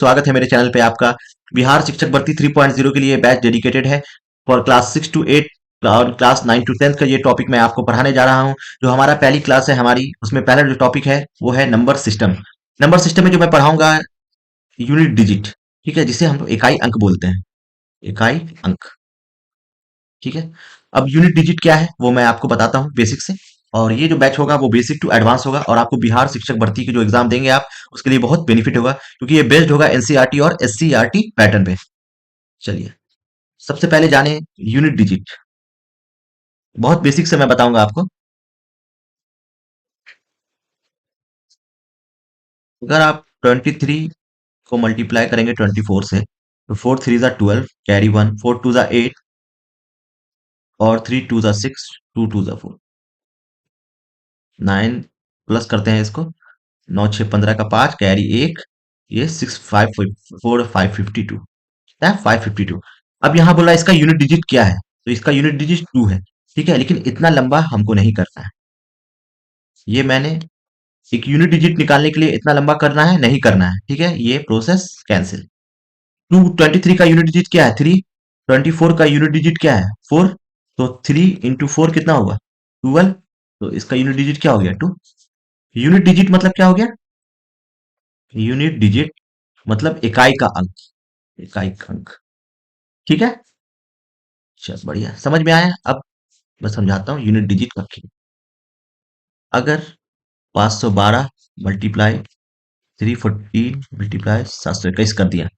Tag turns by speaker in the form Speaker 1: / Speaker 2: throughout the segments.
Speaker 1: स्वागत है मेरे चैनल पे आपका। बिहार शिक्षक भर्ती 3.0 के लिए बैच डेडिकेटेड है फॉर क्लास 6 to 8 और क्लास 9 to 10 का ये टॉपिक मैं आपको पढ़ाने जा रहा हूँ। जो हमारा पहली क्लास है हमारी, उसमें पहला जो टॉपिक है वो है नंबर सिस्टम। नंबर सिस्टम में जो मैं पढ़ाऊंगा यूनिट डिजिट, ठीक है, जिसे हम लोग इकाई अंक बोलते हैं। इकाई अंक, ठीक है। अब यूनिट डिजिट क्या है वो मैं आपको बताता हूँ बेसिक से। और ये जो बैच होगा वो बेसिक टू एडवांस होगा और आपको बिहार शिक्षक भर्ती के जो एग्जाम देंगे आप, उसके लिए बहुत बेनिफिट होगा, क्योंकि ये बेस्ड होगा एनसीईआरटी और एससीईआरटी पैटर्न पे। चलिए, सबसे पहले जाने यूनिट डिजिट। बहुत बेसिक से मैं बताऊंगा आपको। अगर आप 23 को मल्टीप्लाई करेंगे 24 से, तो 4 3 ज़ा 12, कैरी 1, 4 2 ज़ा 8 और 3 2 ज़ा 6, 2 2 ज़ा 4, 9 प्लस करते हैं इसको, 9 6 15 का 5, कैरी 1, ये 6 5 4 5 52 है, 552। अब यहाँ बोला इसका यूनिट डिजिट क्या है, तो इसका यूनिट डिजिट 2 है, ठीक है। लेकिन इतना लंबा हमको नहीं करना है। ये मैंने एक यूनिट डिजिट निकालने के लिए इतना लंबा करना है, नहीं करना है, ठीक है। ये प्रोसेस कैंसिल। 23 का यूनिट डिजिट क्या है? 3। 24 का यूनिट डिजिट क्या है? 4। तो 3 × 4 कितना होगा? 12। तो इसका यूनिट डिजिट क्या हो गया? 2। यूनिट डिजिट मतलब क्या हो गया? यूनिट डिजिट मतलब इकाई का अंक। इकाई का अंक, ठीक है। चल बढ़िया, समझ में आया। अब मैं समझाता हूँ यूनिट डिजिट का खेल। अगर 512 मल्टीप्लाई 314 मल्टीप्लाई 721 कर दिया,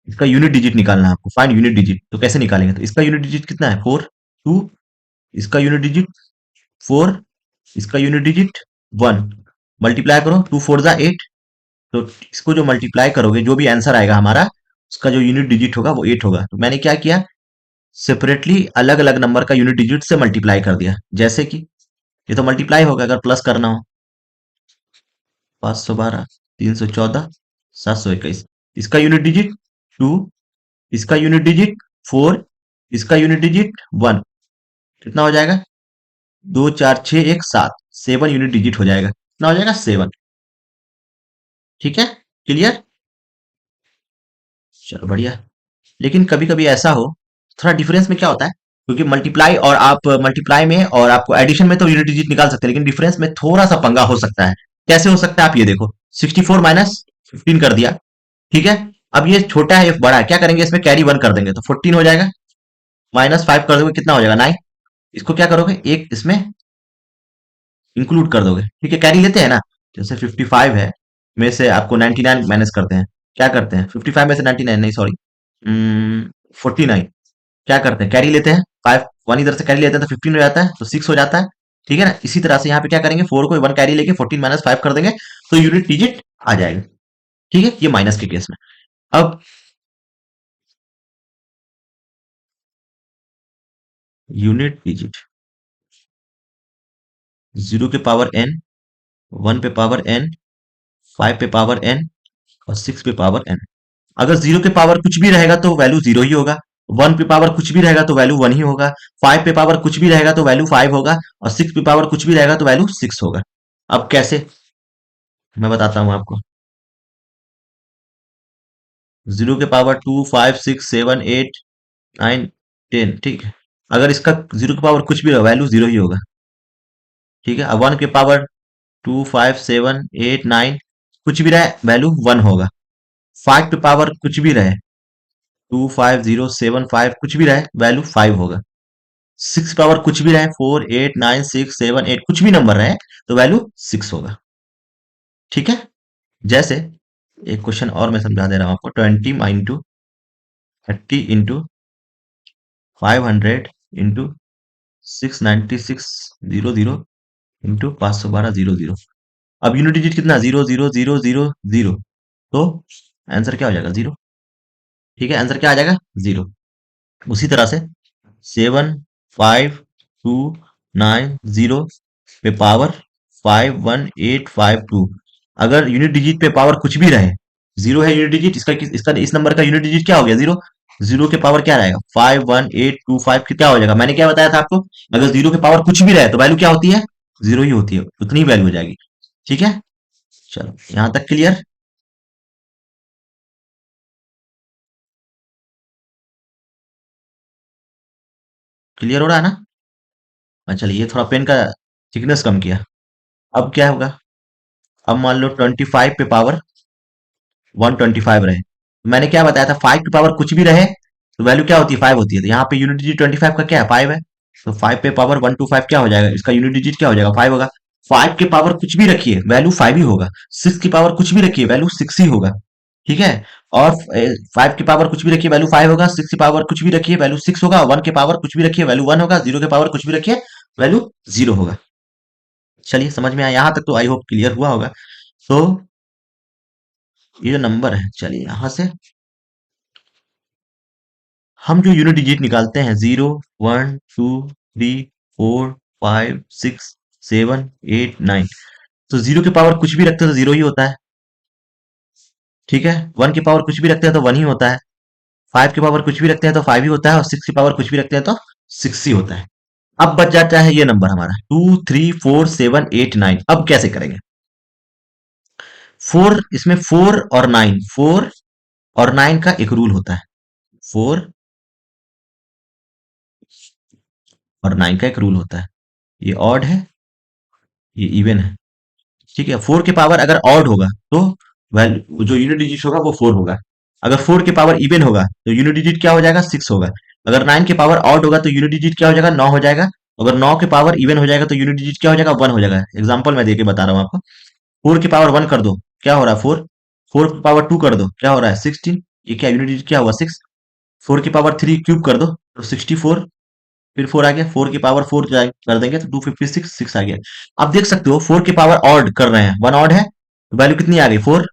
Speaker 1: इसका यूनिट डिजिट निकालना है आपको। फाइंड यूनिट डिजिट, तो कैसे निकालेंगे? तो इसका यूनिट डिजिट कितना है? 4। 2। इसका यूनिट डिजिट 4। इसका यूनिट डिजिट 1। मल्टीप्लाई करो, 2 4 ज़ा 8। तो इसको जो मल्टीप्लाई करोगे, जो भी आंसर आएगा हमारा, उसका जो यूनिट डिजिट होगा वो 8 होगा। तो मैंने क्या किया, सेपरेटली अलग अलग नंबर का यूनिट डिजिट से मल्टीप्लाई कर दिया। जैसे कि ये तो मल्टीप्लाई होगा, अगर प्लस करना हो, 512, 314, 721। इसका यूनिट डिजिट 2, इसका यूनिट डिजिट 4, इसका यूनिट डिजिट 1। कितना हो जाएगा? 2 4 6 1 7, 7 यूनिट डिजिट हो जाएगा। कितना हो जाएगा? 7। ठीक है, क्लियर। चलो बढ़िया। लेकिन कभी कभी ऐसा हो, थोड़ा डिफरेंस में क्या होता है, क्योंकि मल्टीप्लाई और आप मल्टीप्लाई में और आपको एडिशन में तो यूनिट डिजिट निकाल सकते हैं, लेकिन डिफरेंस में थोड़ा सा पंगा हो सकता है। कैसे हो सकता है आप ये देखो, 64 - 15 कर दिया, ठीक है। अब ये छोटा है, ये बड़ा है, क्या करेंगे, इसमें कैरी 1 कर देंगे तो 14 हो जाएगा। -5 कर दोगे, कितना हो जाएगा? 9। इसको क्या करोगे, एक इसमें इंक्लूड कर दोगे, ठीक है। कैरी लेते हैं ना, जैसे 55 है, में से आपको 99 माइनस करते हैं। क्या करते हैं, 55 में से 99 नहीं, सॉरी, 49, क्या करते हैं, कैरी लेते हैं, 5 1 इधर से कैरी लेते हैं तो 15 हो जाता है, तो 6 हो जाता है, ठीक है ना। इसी तरह से यहाँ पे क्या करेंगे, 4 को 1 कैरी लेके 14 -5 कर देंगे, तो यूनिट डिजिट आ जाएगा, ठीक है। ये माइनस के केस में। अब यूनिट डिजिट 0 के पावर n, 1 पे पावर n, 5 पे पावर n और 6 पे पावर n। अगर 0 के पावर कुछ भी रहेगा तो वैल्यू 0 ही होगा, 1 पे पावर कुछ भी रहेगा तो वैल्यू 1 ही होगा, 5 पे पावर कुछ भी रहेगा तो वैल्यू 5 होगा और 6 पे पावर कुछ भी रहेगा तो वैल्यू 6 होगा। अब कैसे, मैं बताता हूं आपको। 0 के पावर 2 5 6 7 8 9 10, ठीक है। अगर इसका 0 के पावर कुछ भी रहे, वैल्यू 0 ही होगा, ठीक है। अब 1 के पावर 2 5 7 8 9 कुछ भी रहे, वैल्यू 1 होगा। 5 पे पावर कुछ भी रहे, 2 5 0 7 5 कुछ भी रहे, वैल्यू 5 होगा। 6 पावर कुछ भी रहे, 4 8 9 6 7 8 कुछ भी नंबर रहे, तो वैल्यू 6 होगा, ठीक है। जैसे एक क्वेश्चन और मैं समझा दे रहा हूं आपको। 20 × 30 × 500 × 696 00 × 512 00। अब यूनिट डिजिट कितना, 0 0 0 0 0, तो आंसर क्या हो जाएगा? 0, ठीक है। आंसर क्या आ जाएगा? 0। उसी तरह से 7 5 2 9 0 पे पावर 5 1 8 5 2, अगर यूनिट डिजिट पे पावर कुछ भी रहे, 0 है यूनिट डिजिट, इसका इस नंबर का यूनिट डिजिट क्या हो गया? 0। 0 के पावर क्या रहेगा? 5 1 8 2 5, क्या हो जाएगा? मैंने क्या बताया था आपको, अगर 0 के पावर कुछ भी रहे तो वैल्यू क्या होती है? 0 ही होती है, उतनी ही वैल्यू हो जाएगी, ठीक है। चलो, यहां तक क्लियर। क्लियर हो रहा है ना? चलिए ये थोड़ा पेन का थिकनेस कम किया। अब क्या होगा? अब मान लो 25 पे पावर 125 रहे। मैंने क्या बताया था, 5 की पावर कुछ भी रहे तो वैल्यू क्या होती है, 5 होती है। तो यहाँ पे यूनिट डिजिट 25 का क्या है, 5 है। तो 5 पे पावर 125 क्या हो जाएगा, इसका यूनिट डिजिट क्या हो जाएगा, 5 होगा। 5 की पावर कुछ भी रखिए वैल्यू 5 ही होगा। 6 की पावर कुछ भी रखिए वैल्यू 6 ही होगा। ठीक है। और 5 की पावर कुछ भी रखिए वैल्यू 5 होगा। 6 की पावर कुछ भी रखिए वैल्यू 6 होगा। 1 के पावर कुछ भी रखिए वैल्यू 1 होगा। 0 के पावर कुछ भी रखिए वैल्यू 0 होगा। चलिए समझ में आया, यहाँ तक तो आई होप क्लियर हुआ होगा। तो ये जो नंबर है, चलिए यहां से हम जो यूनिट डिजिट निकालते हैं, 0, 1, 2, 3, 4, 5, 6, 7, 8, 9। तो 0 की पावर कुछ भी रखते हैं तो 0 ही होता है। ठीक है। 1 की पावर कुछ भी रखते हैं तो 1 ही होता है। 5 की पावर कुछ भी रखते हैं तो 5 ही होता है। और 6 की पावर कुछ भी रखते हैं तो 6 ही होता है। अब बच जाता है ये नंबर हमारा 2, 3, 4, 7, 8, 9। अब कैसे करेंगे? फोर, इसमें 4 और 9 का एक रूल होता है। 4 और 9 का एक रूल होता है। ये ऑड है, ये इवन है। ठीक है। 4 के पावर अगर ऑड होगा तो वैल्यू जो यूनिट डिजिट होगा वो 4 होगा। अगर 4 के पावर इवन होगा तो यूनिट डिजिट क्या हो जाएगा, 6 होगा। अगर 9 के पावर ऑड होगा तो यूनिट डिजिट क्या हो जाएगा, 9 हो जाएगा। अगर 9 के पावर इवन हो जाएगा तो यूनिट डिजिट क्या हो जाएगा, 1 हो जाएगा। एग्जाम्पल मैं देके बता रहा हूँ आपको। 4 की पावर 1 कर दो, क्या हो रहा है, 4। 4 की पावर 2 कर दो, क्या हो रहा है, 16। ये क्या यूनिट डिजिट क्या हुआ, 6। 4 की पावर 3 क्यूब कर दो तो 64। फिर 4 आ गया। 4 की पावर 4 कर देंगे तो 256, 6 आ गया। आप देख सकते हो 4 की पावर ऑड कर रहे हैं, 1 ऑड है तो वैल्यू कितनी आ गई, 4।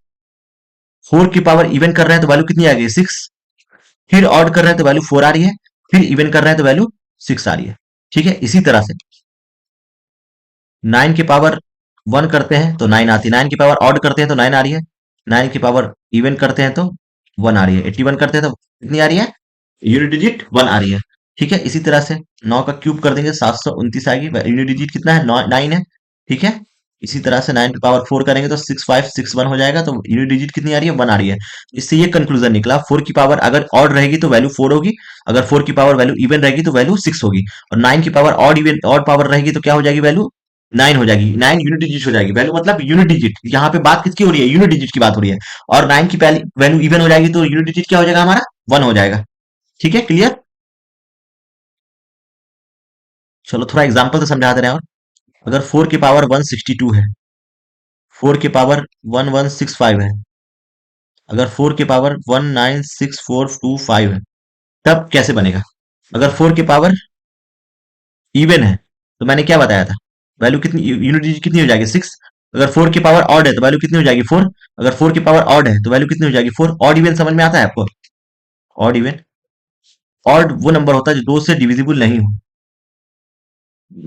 Speaker 1: 4 की पावर इवन कर रहे हैं तो वैल्यू कितनी आ गई, 6। फिर ऑड कर रहे हैं तो वैल्यू 4 आ रही है। फिर इवन कर रहे हैं तो वैल्यू 6 आ रही है। ठीक है। इसी तरह से 9 की पावर 1 करते हैं तो 9 आती है। 9 की पावर ऑड करते हैं तो 9 आ रही है। 9 की पावर इवन करते हैं तो 1 आ रही है। 81 करते हैं तो कितनी आ रही है, यूनिट डिजिट 1 आ रही है। ठीक है। इसी तरह से 9 का क्यूब कर देंगे, 729 आएगी। यूनिट डिजिट कितना है, 9 है। ठीक है। इसी तरह से 9 की पावर 4 करेंगे तो 6561 हो जाएगा। तो यूनिट डिजिट कितनी आ रही है, 1 आ रही है। इससे ये कंक्लूजन निकला, 4 की पावर अगर ऑड रहेगी तो वैल्यू 4 होगी। अगर 4 की पावर वैल्यू इवन रहेगी तो वैल्यू 6 होगी। और 9 की power odd even odd power रहेगी तो क्या हो जाएगी, वैल्यू 9 हो जाएगी। 9 यूनिट डिजिट हो जाएगी। वैल्यू मतलब यूनिट डिजिट, यहाँ पे बात किसकी हो रही है, यूनिट डिजिट की बात हो रही है। और 9 की वैल्यू इवन हो जाएगी तो यूनिट डिजिट क्या हो जाएगा हमारा, 1 हो जाएगा। ठीक है, क्लियर। चलो थोड़ा एग्जांपल से समझा दे रहे हैं। और अगर 4 की पावर 162 है, 4 की पावर 1165 है, अगर 4 की पावर 196,425 है, तब कैसे बनेगा? अगर 4 की पावर इवन है तो मैंने क्या बताया था, वैल्यू कितनी, यूनिट डिजिट कितनी हो जाएगी, 6। अगर 4 की पावर ऑड है तो वैल्यू कितनी हो जाएगी, 4। अगर 4 की पावर ऑड है तो वैल्यू कितनी हो जाएगी, 4। ऑड इवन समझ में आता है आपको? ऑड इवन, ऑड वो नंबर होता है जो 2 से डिविजिबल नहीं हो।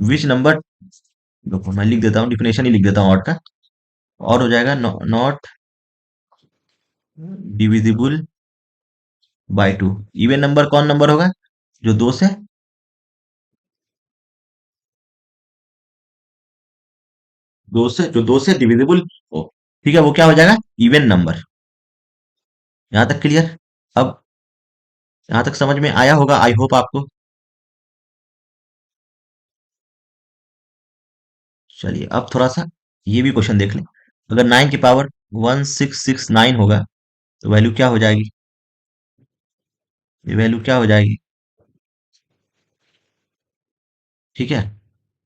Speaker 1: विच नंबर, देखो मैं लिख देता हूँ, डिफिनेशन ही लिख देता हूँ ऑड का। ऑड हो जाएगा not divisible by 2। Even number कौन नंबर होगा, जो 2 से, जो 2 से डिविजिबल हो। ठीक है, वो क्या हो जाएगा, इवन नंबर। यहां तक क्लियर? अब यहां तक समझ में आया होगा आई होप आपको। चलिए अब थोड़ा सा ये भी क्वेश्चन देख लें। अगर 9 की पावर 1669 होगा तो वैल्यू क्या हो जाएगी, ये वैल्यू क्या हो जाएगी। ठीक है।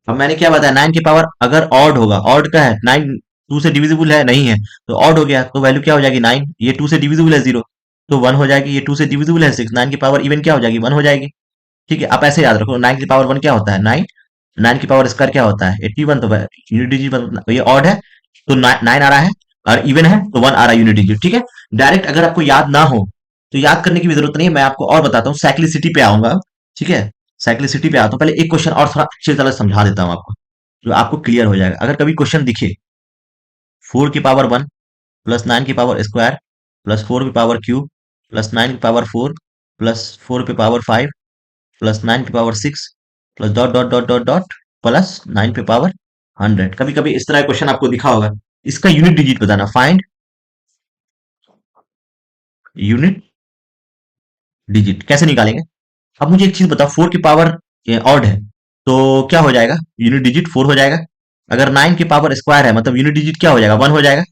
Speaker 1: अब मैंने क्या बताया, 9 की पावर अगर ऑड होगा, ऑड का है 9, 2 से डिविजिबल है नहीं है, तो ऑड हो गया तो वैल्यू क्या हो जाएगी, 9। ये 2 से डिविजिबल है 0, तो 1 हो जाएगी। ये 2 से डिविजिबल है 6, 9 की पावर इवन क्या हो जाएगी, 1 हो जाएगी। ठीक है। आप ऐसे याद रखो, 9 की पावर 1 क्या होता है, 9। 9 की पावर स्क्वायर क्या होता है, 81। तो यूनिट डिजिट ये ऑड है तो 9 आ रहा है, और इवन है तो 1 आ रहा है यूनिट डिजिट। ठीक है। डायरेक्ट अगर आपको याद ना हो तो याद करने की भी जरूरत नहीं है, मैं आपको और बताता हूँ, साइक्लिसिटी पे आऊंगा। ठीक है। साइक्लिसिटी पे आता हूँ, पहले एक क्वेश्चन और थोड़ा अच्छी तरह से समझा देता हूँ आपको, जो आपको क्लियर हो जाएगा। अगर कभी क्वेश्चन दिखे 4 की पावर 1 प्लस 9 की पावर स्क्वायर प्लस 4 की पावर क्यूब प्लस 9 की पावर 4 प्लस 4 की पावर 5 प्लस 9 की power 6 plus dot dot dot dot dot plus 9 पे पावर 100, कभी कभी इस तरह क्वेश्चन आपको दिखा होगा। इसका यूनिट डिजिट बताना, फाइंड यूनिट डिजिट कैसे निकालेंगे। अब मुझे एक चीज बताओ, 4 की पावर ये ऑड है, तो क्या हो जाएगा? यूनिट डिजिट 4 हो जाएगा। अगर 9 की पावर स्क्वायर है मतलब यूनिट डिजिट क्या हो जाएगा? 1 हो जाएगा।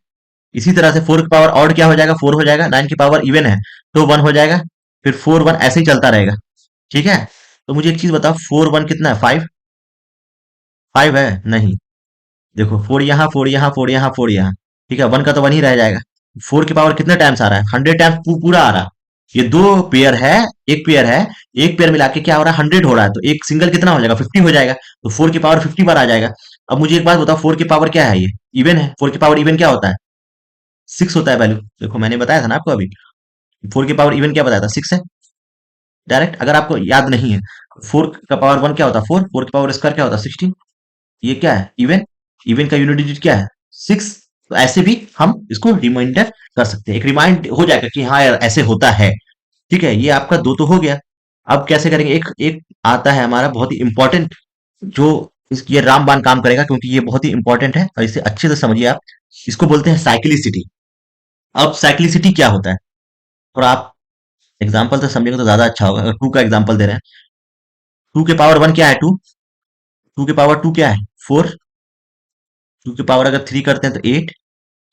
Speaker 1: इसी तरह से 4 की पावर ऑड क्या हो जाएगा? 4 हो जाएगा। 9 की पावर इवन है तो 1 हो जाएगा। फिर 4 1 ऐसे ही चलता रहेगा। ठीक है, तो मुझे एक चीज बताओ, 4 1 कितना है? 5। 5 है नहीं, देखो 4 यहाँ, 4 यहाँ, 4 यहाँ, 4 यहाँ। ठीक है, 1 का तो 1 ही रह जाएगा। 4 की पावर कितने टाइम्स आ रहा है? 100 टाइम्स पूरा आ रहा है। ये दो पेयर है, एक पेयर है, एक पेयर मिला के क्या हो रहा है? 100 हो रहा है, तो एक सिंगल कितना हो जाएगा? 50 हो जाएगा। तो 4 की पावर 50 बार आ जाएगा। अब मुझे एक बात बताओ, 4 की पावर क्या है? ये इवन है। 4 की पावर इवन क्या होता है? 6 होता है वैल्यू। देखो मैंने बताया था ना आपको अभी, 4 की पावर इवन क्या बताया था? 6 है। डायरेक्ट, अगर आपको याद नहीं है, 4 का पावर 1 क्या होता है? 4। 4 की पावर स्क्वायर क्या होता है? 16। ये क्या है? इवन। इवन का यूनिट डिजिट क्या है? 6। तो ऐसे भी हम इसको रिमाइंडर कर सकते हैं, एक रिमाइंड हो जाएगा कि हाँ यार ऐसे होता है। ठीक है, ये आपका दो तो हो गया। अब कैसे करेंगे? एक एक आता है हमारा बहुत ही इंपॉर्टेंट, जो ये रामबाण काम करेगा क्योंकि ये बहुत ही इंपॉर्टेंट है और इसे अच्छे से समझिए आप। इसको बोलते हैं साइक्लिसिटी। अब साइक्लिसिटी क्या होता है, और आप एग्जाम्पल से समझेंगे तो ज्यादा अच्छा होगा। अगर टू का एग्जाम्पल दे रहे हैं, 2 के पावर 1 क्या है? 2। 2 के पावर 2 क्या है? 4। 2 की पावर अगर 3 करते हैं तो 8।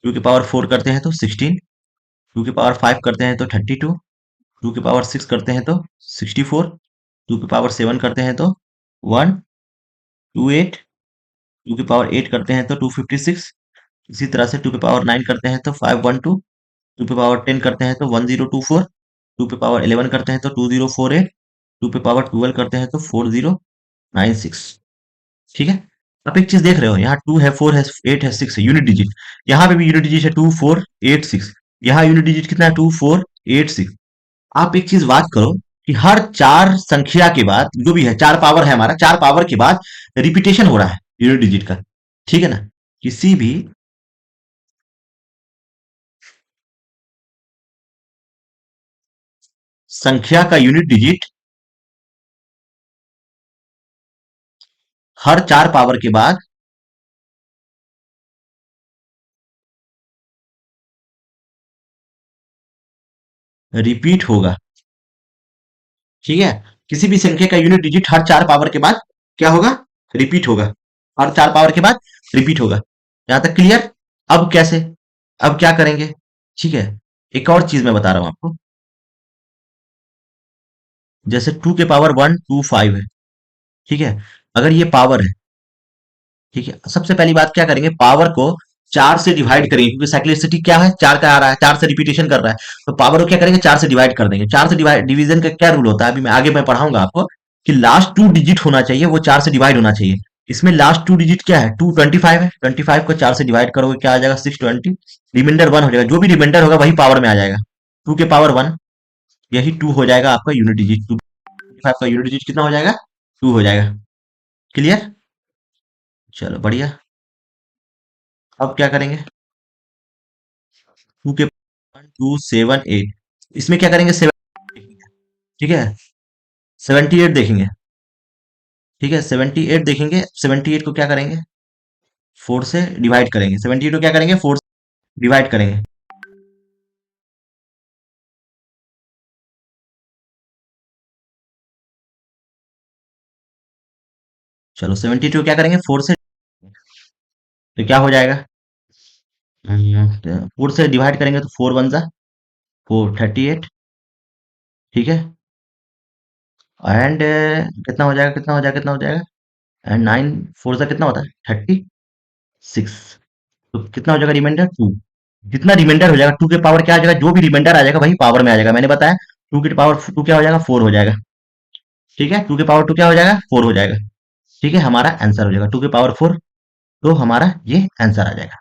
Speaker 1: 2 की पावर 4 करते हैं तो 16। 2 की पावर 5 करते हैं तो 32। 2 की पावर 6 करते हैं तो 64। 2 की पावर 7 करते हैं तो 128। 2 की पावर 8 करते हैं तो 256। इसी तरह से 2 की पावर 9 करते हैं तो 512। 2 की पावर 10 करते हैं तो 1024। 2 की पावर 11 करते हैं तो 2048। 2 की पावर 12 करते हैं तो 4096। ठीक है, आप एक चीज देख रहे हो, यहाँ 2 है, 4 है, 8 है, 6 है, यूनिट डिजिट। यहाँ पे भी यूनिट डिजिट है 2486। यहाँ यूनिट डिजिट कितना है? 2486। आप एक चीज बात करो कि हर चार संख्या के बाद, जो भी है चार पावर है हमारा, चार पावर के बाद रिपीटेशन हो रहा है यूनिट डिजिट का। ठीक है ना? किसी भी संख्या का यूनिट डिजिट हर चार पावर के बाद रिपीट होगा। ठीक है, किसी भी संख्या का यूनिट डिजिट हर चार पावर के बाद क्या होगा? रिपीट होगा। हर चार पावर के बाद रिपीट होगा। यहां तक क्लियर? अब कैसे? अब क्या करेंगे? ठीक है, एक और चीज मैं बता रहा हूं आपको। जैसे 2 के पावर 125 है। ठीक है, अगर ये पावर है, ठीक है, सबसे पहली बात क्या करेंगे? पावर को चार से डिवाइड करेंगे, क्योंकि साइक्लिसिटी क्या है? चार का आ रहा है, चार से रिपीटेशन कर रहा है। तो पावर को क्या करेंगे? चार से डिवाइड कर देंगे। चार से डिवाइड डिवीजन का क्या रूल होता है? अभी मैं आगे मैं पढ़ाऊंगा आपको कि लास्ट टू डिजिट होना चाहिए, वो चार से डिवाइड होना चाहिए। इसमें लास्ट टू डिजिट क्या है? 225 है। 25 को चार से डिवाइड करोगे क्या आ जाएगा? 620। रिमाइंडर 1 हो जाएगा, जो भी रिमाइंडर होगा वही पावर में आ जाएगा। 2 के पावर 1, यही 2 हो जाएगा आपका यूनिट डिजिट। 225 का यूनिट डिजिट कितना हो जाएगा? 2 हो जाएगा। क्लियर? चलो बढ़िया। अब क्या करेंगे? 2 के 1278, इसमें क्या करेंगे? 7। ठीक है, 78 देखेंगे। ठीक है, 78 देखेंगे। 78 को क्या करेंगे? 4 से डिवाइड करेंगे। 78 को क्या करेंगे? 4 से डिवाइड करेंगे। चलो 72 को क्या करेंगे? 4 से, तो क्या हो जाएगा? 4 से डिवाइड करेंगे तो 4 वन जा 438। ठीक है, एंड कितना हो जाएगा? कितना हो जाएगा? कितना हो जाएगा? एंड 9 4 जा कितना होता है? 36। तो कितना हो जाएगा रिमाइंडर? 2। जितना रिमाइंडर हो जाएगा 2 के पावर क्या आ जाएगा? जो भी रिमाइंडर आ जाएगा वही पावर में आ जाएगा। मैंने बताया 2 की पावर 2 क्या हो जाएगा? 4 हो जाएगा। ठीक है, 2 के पावर 2 क्या हो जाएगा? 4 हो जाएगा। ठीक है, हमारा आंसर हो जाएगा 2 के पावर 4। तो हमारा ये आंसर आ जाएगा।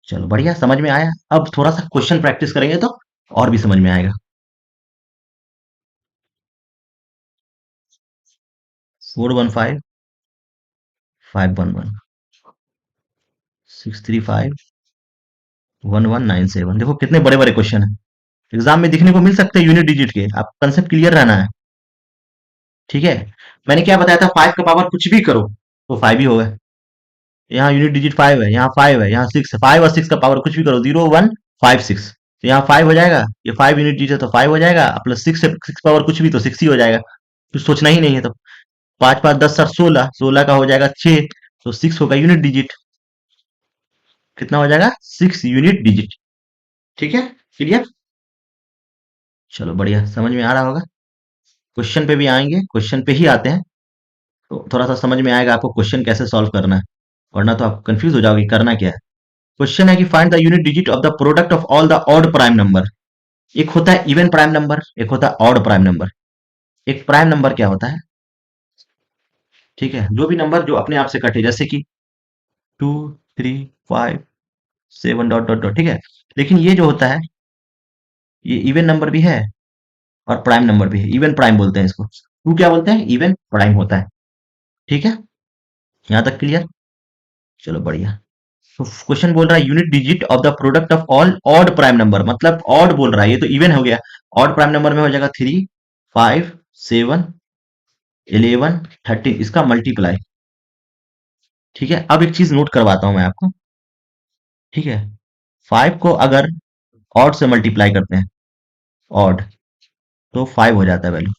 Speaker 1: चलो बढ़िया, समझ में आया। अब थोड़ा सा क्वेश्चन प्रैक्टिस करेंगे तो और भी समझ में आएगा। 415 511 635 1197। देखो कितने बड़े बड़े क्वेश्चन है, एग्जाम में दिखने को मिल सकते हैं यूनिट डिजिट के। आप कंसेप्ट क्लियर रहना है। ठीक है, मैंने क्या बताया था? 5 का पावर कुछ भी करो तो 5 ही होगा। यहाँ यूनिट डिजिट 5 है, यहाँ 5 है, यहाँ 6 है। 5 और 6 का पावर कुछ भी करो, 0156। तो यहाँ 5 हो जाएगा, ये 5 यूनिट डिजिट है तो 5 हो जाएगा, प्लस 6 से 6 पावर कुछ भी तो 6 ही हो जाएगा। कुछ सोचना ही नहीं है तो। पांच पांच 10 सर 16, 16 का हो जाएगा 6, तो 6 होगा यूनिट डिजिट। कितना हो जाएगा? 6 यूनिट डिजिट। ठीक है, क्लियर? चलो बढ़िया, समझ में आ रहा होगा। क्वेश्चन पे भी आएंगे, क्वेश्चन पे ही आते हैं, तो थोड़ा सा समझ में आएगा आपको क्वेश्चन कैसे सॉल्व करना है, वरना तो आप कंफ्यूज हो जाओगे करना क्या है। क्वेश्चन है कि find the unit digit of the product of all the odd prime number. एक होता है इवन प्राइम नंबर, एक होता है ऑड प्राइम नंबर। एक प्राइम नंबर क्या होता है? ठीक है, जो भी नंबर जो अपने आप से कटे, जैसे कि 2 3 5 7 डॉट डॉट डॉट, ठीक है। लेकिन ये जो होता है, ये इवन नंबर भी है और प्राइम नंबर भी है, इवन प्राइम बोलते हैं इसको। टू क्या बोलते हैं? इवन प्राइम होता है। ठीक है, यहां तक क्लियर? चलो बढ़िया। तो क्वेश्चन बोल रहा है unit digit of the product of all odd prime number, मतलब ऑड बोल रहा है, ये तो इवन हो गया। ऑड प्राइम नंबर में हो जाएगा 3 5 7 11 13, इसका मल्टीप्लाई। ठीक है, अब एक चीज नोट करवाता हूं मैं आपको। ठीक है, 5 को अगर ऑड से मल्टीप्लाई करते हैं, ऑड, तो 5 हो जाता है वैल्यू।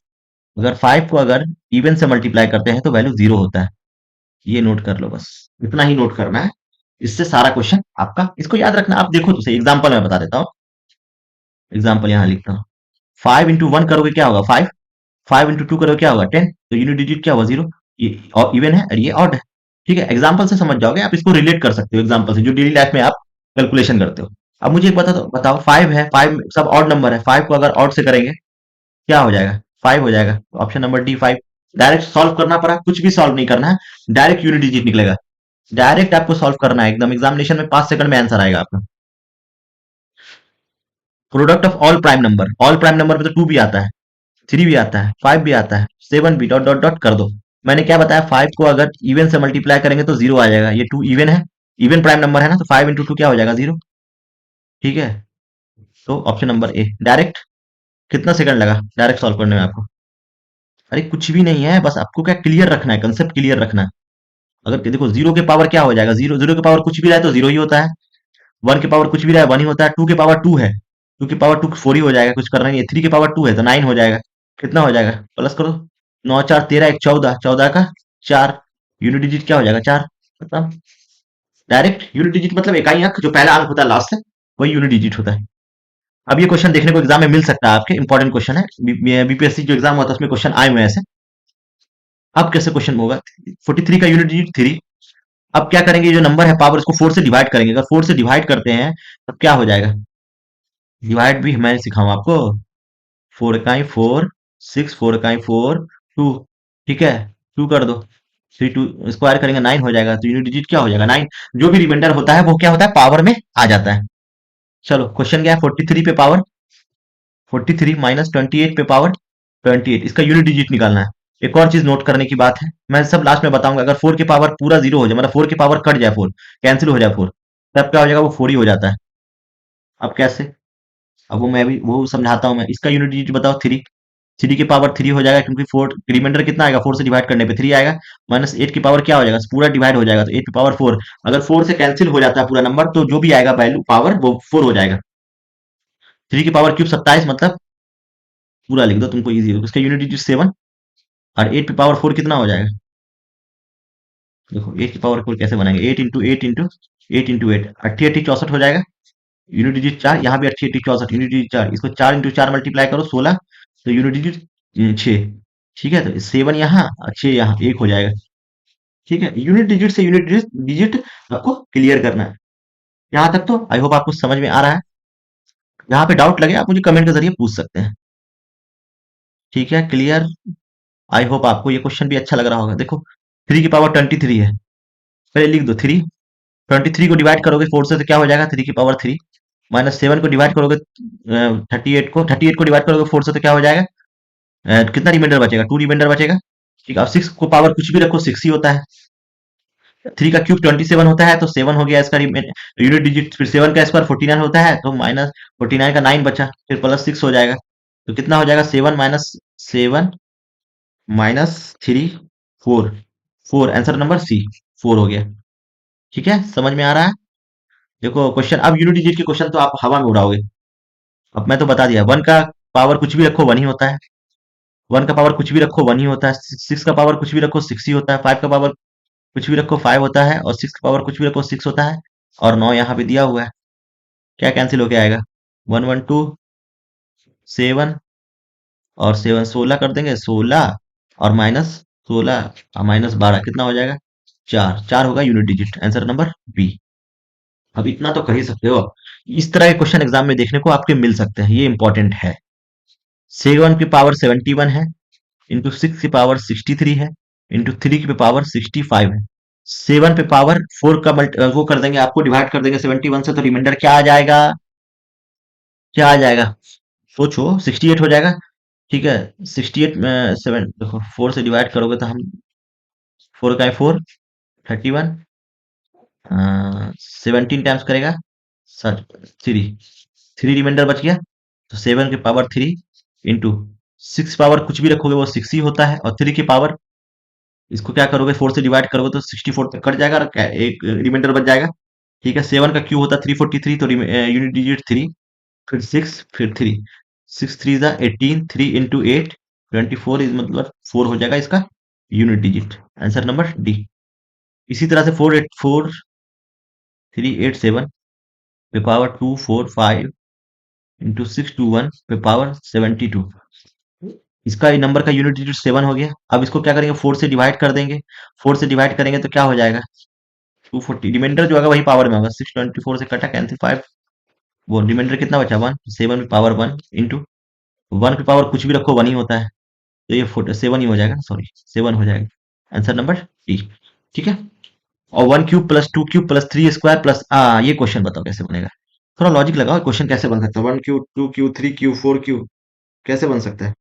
Speaker 1: अगर 5 को अगर इवन से मल्टीप्लाई करते हैं तो वैल्यू 0 होता है। ये नोट कर लो, बस इतना ही नोट करना है। इससे सारा क्वेश्चन आपका, इसको याद रखना। आप देखो तो सही, एग्जाम्पल मैं बता देता हूँ। एग्जाम्पल यहाँ लिखता हूँ। 5 × 1 करोगे क्या होगा? 5। 5 × 2 करोगे क्या होगा? 10। तो यूनिट डिजिट क्या होगा? 0। ये और इवन है और ये ऑड है। ठीक है, एग्जाम्पल से समझ जाओगे, आप इसको रिलेट कर सकते हो एग्जाम्पल से, जो डेली लाइफ में आप कैलकुलेशन करते हो। अब मुझे एक बता दो, बताओ 5 है, 5 सब ऑड नंबर है, 5 को अगर ऑड से करेंगे क्या हो जाएगा? 5 हो जाएगा। Option number D 5। Direct solve करना पड़ा, कुछ भी सॉल्व नहीं करना है, डायरेक्ट यूनिट डिजिट निकलेगा। डायरेक्ट आपको सॉल्व करना है एकदम, एग्जामिनेशन में 5 सेकंड में आंसर आएगा आपका। Product of all prime number, all prime number में तो 2 भी आता है, 3 भी आता है, 5 भी आता है, 7 भी, डॉट डॉट डॉट कर दो। मैंने क्या बताया? 5 को अगर इवन से मल्टीप्लाई करेंगे तो 0 आ जाएगा। ये 2 इवन है, इवन प्राइम नंबर है ना, तो 5 × 2 क्या हो जाएगा? 0। ठीक है, तो ऑप्शन नंबर ए डायरेक्ट। कितना सेकंड लगा डायरेक्ट सॉल्व करने में आपको? अरे कुछ भी नहीं है, बस आपको क्या क्लियर रखना है, कंसेप्ट क्लियर रखना है। अगर देखो 0 के पावर क्या हो जाएगा? 0, 0 के पावर कुछ भी रहा है तो 0 ही होता है। 1 के पावर कुछ भी रहा है 1 ही होता है। 2 के पावर 2 है, 2 के पावर 2 4 ही हो जाएगा, कुछ करना नहीं है। 3 के पावर 2 है तो 9 हो जाएगा। कितना हो जाएगा? प्लस करो। 9 4 13, एक 14, 14 का 4। यूनिट डिजिट क्या हो जाएगा? 4। मतलब डायरेक्ट यूनिट डिजिट मतलब इकाई अंक, जो पहला अंक होता है लास्ट से, वही यूनिट डिजिट होता है। अब ये क्वेश्चन देखने को एग्जाम में मिल सकता है आपके, इंपॉर्टेंट क्वेश्चन है। बीपीएससी जो एग्जाम होता है उसमें क्वेश्चन आए हुए हैं ऐसे। अब कैसे क्वेश्चन होगा? 43 का यूनिट डिजिट 3। अब क्या करेंगे? जो नंबर है पावर, इसको 4 से डिवाइड करेंगे। अगर 4 से डिवाइड करते हैं तब क्या हो जाएगा? डिवाइड भी मैं सिखाऊं आपको। 4 इकाई 4, 6, 4 इकाई 4, 2। ठीक है, 2 कर दो। 3 2 स्क्वायर करेंगे 9 हो जाएगा। तो यूनिट डिजिट क्या हो जाएगा? 9। जो भी रिमाइंडर होता है वो क्या होता है? पावर में आ जाता है। चलो क्वेश्चन क्या है? 43 पे पावर 43 माइनस 28 पे पावर 28, इसका यूनिट डिजिट निकालना है। एक और चीज नोट करने की बात है, मैं सब लास्ट में बताऊंगा। अगर 4 की पावर पूरा 0 हो जाए, मतलब 4 की पावर कट जाए, 4 कैंसिल हो जाए 4, तब क्या हो जाएगा? वो 4 ही हो जाता है। अब कैसे? अब वो मैं भी वो समझाता हूँ मैं। इसका यूनिट डिजिट बताओ 3। 3 की पावर 3 हो जाएगा, क्योंकि 4 रिमाइंडर कितना आएगा? 4 से डिवाइड करने पे 3 आएगा। माइनस 8 की पावर क्या हो जाएगा? पूरा डिवाइड हो जाएगा तो 8 की पावर 4। अगर 4 से कैंसिल हो जाता है पूरा नंबर, तो जो भी आएगा वैल्यू पावर वो 4 हो जाएगा। 3 की पावर क्यूब 27, मतलब पूरा लिख दो, तुमको इजी हो। उसका यूनिट डिजिट 7। और 8 की पावर 4 कितना हो जाएगा? देखो 8 की पावर 4 कैसे बनाएंगे? 8 × 8 × 8 × 8, 88 64 हो जाएगा। यूनिट डिजिट 4, यहाँ भी 88 64, यूनिट डिजिट 4, इसको 4 × 4 मल्टीप्लाई करो 16, तो यूनिट डिजिट 6। ठीक है, तो 7 यहाँ और 6 यहाँ, 1 हो जाएगा। ठीक है, यूनिट डिजिट से यूनिट डिजिट डिजिट आपको क्लियर करना है। यहाँ तक तो आई होप आपको समझ में आ रहा है। यहाँ पे डाउट लगे आप मुझे कमेंट के जरिए पूछ सकते हैं। ठीक है, क्लियर। आई होप आपको ये क्वेश्चन भी अच्छा लग रहा होगा। देखो 3 की पावर 23 है, पहले लिख दो 3। 23 को डिवाइड करोगे 4 से तो क्या हो जाएगा? 3 की पावर 3। माइनस 7 को डिवाइड करोगे 38 को डिवाइड करोगे 4 से तो क्या हो जाएगा? कितना रिमाइंडर बचेगा? 2 रिमाइंडर बचेगा। ठीक है, अब 6 को पावर कुछ भी रखो 6 ही होता है। 3 का क्यूब 27 होता है, तो 7 हो गया इसका यूनिट डिजिट। फिर 7 का स्क्वायर 49 होता है, तो माइनस 49 का 9 बचा, फिर प्लस 6 हो जाएगा। तो कितना हो जाएगा? 7 - 3 4। 4 आंसर नंबर सी, 4 हो गया। ठीक है, समझ में आ रहा है? देखो क्वेश्चन, अब यूनिट डिजिट के क्वेश्चन तो आप हवा में उड़ाओगे। अब मैं तो बता दिया, 1 का पावर कुछ भी रखो 1 ही होता है। वन का पावर कुछ भी रखो वन ही होता है, सिक्स का पावर कुछ भी रखो सिक्स ही होता है, फाइव का पावर कुछ भी रखो फाइव होता है, और सिक्स का पावर कुछ भी रखो सिक्स होता है, और नौ यहाँ पे दिया हुआ है। क्या कैंसिल होके आएगा? वन वन टू सेवन, और सेवन 16 कर देंगे, 16 और माइनस 16 और माइनस 12 कितना हो जाएगा? चार। चार होगा unit digit, answer number B. अब इतना तो कर ही सकते हो। इस तरह के क्वेश्चन एग्जाम में देखने को आपके मिल सकते हैं, ये इंपॉर्टेंट है। सेवन की पावर 71 है, इंटू सिक्स की पावर 63 है, इंटू थ्री की पावर 65 है। सेवन पे पावर फोर का वो कर देंगे, आपको डिवाइड कर देंगे 71 से, तो रिमाइंडर क्या आ जाएगा? क्या आ जाएगा? सोचो, 68 हो जाएगा। ठीक है, 68 में सेवन देखो, फोर से डिवाइड करोगे तो हम, फोर का फोर, 31, 17 टाइम्स करेगा सर, थ्री, थ्री रिमाइंडर बच गया। तो सेवन के power three, into six power कुछ भी रखोगे वो सिक्स ही होता है, और थ्री की पावर, इसको क्या करोगे, फोर से डिवाइड करोगे तो 64 तक कट जाएगा, और एक रिमाइंडर बच जाएगा। ठीक है, सेवन का क्यूब होता है 343, तो यूनिट डिजिट थ्री, फिर सिक्स, फिर थ्री, सिक्स थ्री ज़ा 18, थ्री इंटू एट 24, इज मतलब फोर हो जाएगा इसका unit digit, answer number D. इसी तरह से 484 387 पे पावर 245 इंटू 621 पे पावर 72, इसका नंबर का यूनिट डिजिट सेवन हो गया। अब इसको क्या करेंगे, फोर से डिवाइड कर देंगे। फोर से डिवाइड करेंगे तो क्या हो जाएगा? 240, रिमाइंडर जो होगा वही पावर में होगा, 624 से कटा कैंसिल, फाइव, वो रिमाइंडर कितना बचा? One, seven power one, into one की पावर कुछ भी रखो वन ही होता है, तो ये फोर्ट सेवन ही हो जाएगा, सॉरी सेवन हो जाएगा, आंसर नंबर डी। ठीक है, और one cube plus two cube plus three square plus, ये क्वेश्चन बताओ कैसे बनेगा? थोड़ा लॉजिक लगाओ, क्वेश्चन कैसे बन सकता है? One cube, two cube, three cube, four cube, कैसे बन सकता है?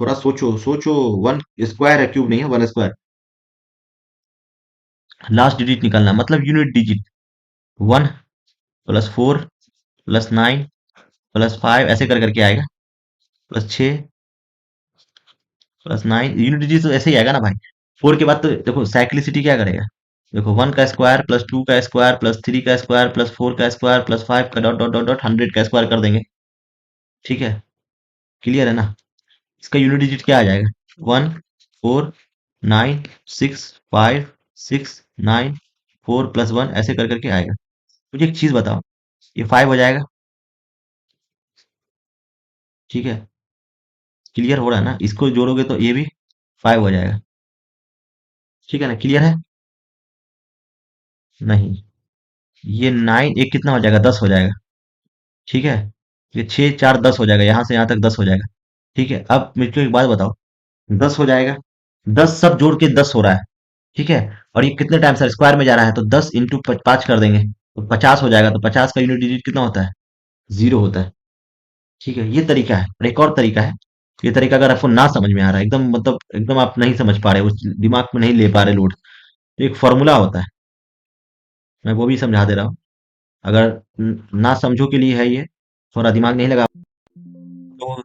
Speaker 1: थोड़ा सोचो सोचो। वन स्क्वायर है, क्यूब नहीं है, वन स्क्वायर। लास्ट डिजिट निकालना मतलब unit digit, one plus four plus nine plus five, ऐसे कर करके आएगा, प्लस छः प्लस नाइन, यूनिट डिजिट तो ऐसे ही आएगा ना भाई। फोर के बाद तो देखो साइक्लिसिटी क्या करेगा, देखो वन का स्क्वायर प्लस टू का स्क्वायर प्लस थ्री का स्क्वायर प्लस फोर का स्क्वायर प्लस फाइव का डॉट डॉट डॉट डॉट 100 का स्क्वायर कर देंगे। ठीक है, क्लियर है ना? इसका यूनिट डिजिट क्या आ जाएगा? One, four, nine, six, five, six, nine, four plus one, ऐसे कर करके आएगा। मुझे एक चीज बताओ, ये फाइव हो जाएगा। ठीक है, क्लियर हो रहा है ना? इसको जोड़ोगे तो ये भी फाइव हो जाएगा। ठीक है ना, क्लियर है? नहीं, ये नाइन एक कितना हो जाएगा? 10 हो जाएगा। ठीक है, ये छः चार 10 हो जाएगा, यहाँ से यहाँ तक 10 हो जाएगा। ठीक है, अब मेरे को एक बात बताओ, 10 हो जाएगा, 10 सब जोड़ के 10 हो रहा है। ठीक है, और ये कितने टाइम सर स्क्वायर में जा रहा है, तो 10 इंटू पाँच कर देंगे तो 50 हो जाएगा, तो 50 का यूनिट डिजिट कितना होता है? जीरो होता है। ठीक है, ये तरीका है, और एक और तरीका है। ये तरीका अगर आपको ना समझ में आ रहा है, एकदम मतलब एकदम आप नहीं समझ पा रहे, उस दिमाग में नहीं ले पा रहे लोड, तो एक फॉर्मूला होता है, मैं वो भी समझा दे रहा हूँ। अगर ना समझो के लिए है ये, थोड़ा दिमाग नहीं लगा तो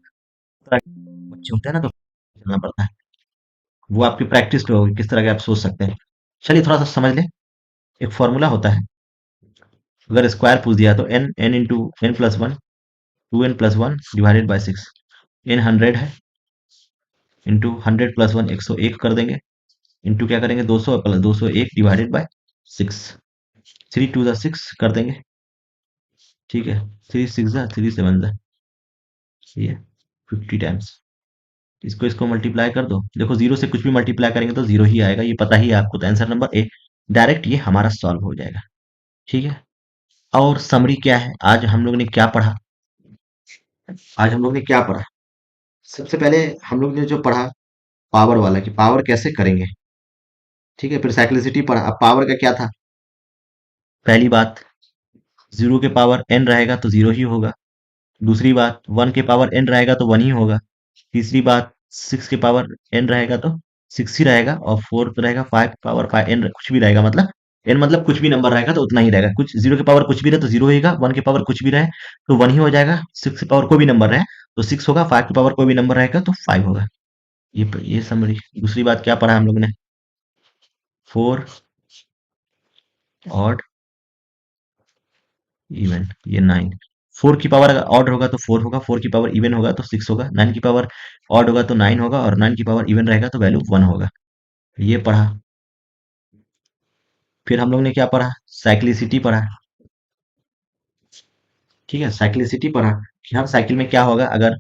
Speaker 1: तरह के बच्चे होते हैं ना, तो चलना पड़ता है। वो आपकी प्रैक्टिस पे होगी किस तरह के आप सोच सकते हैं। चलिए थोड़ा सा समझ लें। एक फॉर्मूला होता है, अगर स्क्वायर पूछ दिया तो n, n into n plus one, two n plus one divided by six. N 100 है, इंटू 100 प्लस वन 101 कर देंगे, इंटू क्या करेंगे 200 plus 201 divided by six, three two ज़ा सिक्स कर देंगे। ठीक है, थ्री सिक्स ज़ा थ्री सेवन ज़ा, ये 50 टाइम्स, इसको इसको मल्टीप्लाई कर दो। देखो जीरो से कुछ भी मल्टीप्लाई करेंगे तो जीरो ही आएगा, ये पता ही है आपको, तो आंसर नंबर ए डायरेक्ट ये हमारा सॉल्व हो जाएगा। ठीक है, और समरी क्या है, आज हम लोग ने क्या पढ़ा? आज हम लोग ने क्या पढ़ा? सबसे पहले हम लोग ने जो पढ़ा, पावर वाला, कि पावर कैसे करेंगे। ठीक है, फिर साइक्लिसिटी पढ़ा। अब पावर का क्या था? पहली बात, जीरो के पावर एन रहेगा तो जीरो ही होगा। दूसरी बात, वन के पावर एन रहेगा तो वन ही होगा। तीसरी बात, सिक्स के पावर एन रहेगा तो सिक्स ही रहेगा। और फोर्थ रहेगा फाइव पावर फाइव एन, कुछ भी रहेगा मतलब, एन मतलब कुछ भी नंबर रहेगा तो उतना ही रहेगा। कुछ जीरो के पावर कुछ भी रहे तो जीरो होगा, वन के पावर कुछ भी रहे तो वन ही हो जाएगा, सिक्स के पावर कोई भी नंबर रहे तो सिक्स होगा, फाइव के पावर कोई भी नंबर रहेगा तो फाइव होगा। ये समझी। दूसरी बात क्या पढ़ा हम लोग ने? फोर ऑड इवन, ये नाइन। फोर की पावर अगर ऑड होगा तो फोर होगा, फोर की पावर इवन होगा तो सिक्स होगा, नाइन की पावर ऑड होगा तो नाइन होगा, और नाइन की पावर इवन रहेगा तो वैल्यू वन होगा। ये पढ़ा। फिर हम लोग ने क्या पढ़ा, साइक्लिसिटी पढ़ा। ठीक है, साइक्लिसिटी पढ़ा कि हाँ साइकिल में क्या होगा अगर,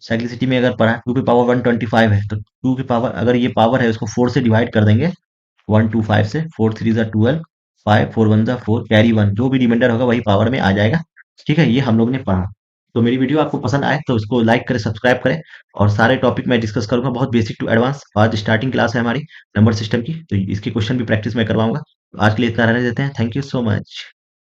Speaker 1: साइक्लिसिटी में अगर पढ़ा टू की पावर वन ट्वेंटी फाइव है तो टू की पावर अगर ये पावर है उसको फोर से डिवाइड कर देंगे, वन टू फाइव से, फोर थ्री ज़ा ट्वेल्व, फाइव फोर वन ज़ा फोर, कैरी वन, जो भी रिमाइंडर होगा वही पावर में आ जाएगा। ठीक है, ये हम लोग ने पढ़ा। तो मेरी वीडियो आपको पसंद आए तो उसको लाइक करें, सब्सक्राइब करें, और सारे टॉपिक मैं डिस्कस करूंगा बहुत बेसिक टू एडवांस। आज स्टार्टिंग क्लास है हमारी नंबर सिस्टम की, तो इसके क्वेश्चन भी प्रैक्टिस में करवाऊंगा। तो आज के लिए इतना रहने देते हैं, थैंक यू सो मच।